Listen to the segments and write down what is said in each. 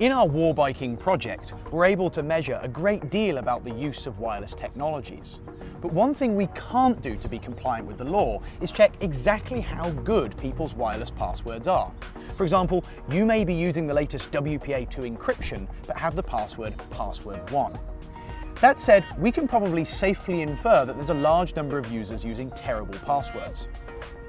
In our Warbiking project, we're able to measure a great deal about the use of wireless technologies. But one thing we can't do to be compliant with the law is check exactly how good people's wireless passwords are. For example, you may be using the latest WPA2 encryption, but have the password password1. That said, we can probably safely infer that there's a large number of users using terrible passwords.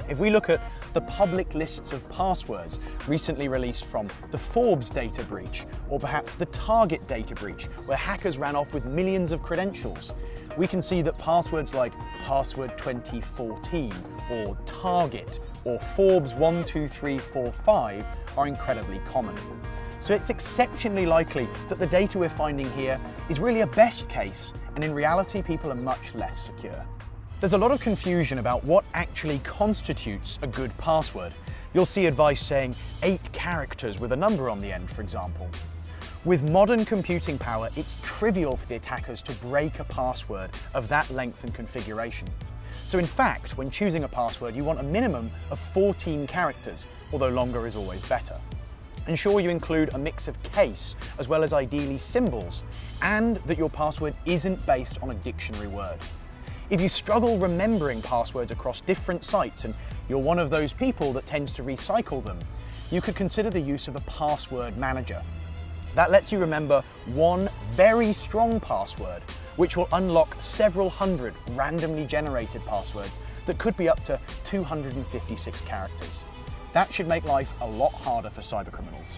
If we look at the public lists of passwords recently released from the Forbes data breach, or perhaps the Target data breach, where hackers ran off with millions of credentials, we can see that passwords like password 2014, or Target, or Forbes 12345 are incredibly common. So it's exceptionally likely that the data we're finding here is really a best case, and in reality people are much less secure. There's a lot of confusion about what actually constitutes a good password. You'll see advice saying 8 characters with a number on the end, for example. With modern computing power, it's trivial for the attackers to break a password of that length and configuration. So in fact, when choosing a password, you want a minimum of 14 characters, although longer is always better. Ensure you include a mix of case, as well as ideally symbols, and that your password isn't based on a dictionary word. If you struggle remembering passwords across different sites and you're one of those people that tends to recycle them, you could consider the use of a password manager. That lets you remember one very strong password, which will unlock several hundred randomly generated passwords that could be up to 256 characters. That should make life a lot harder for cybercriminals.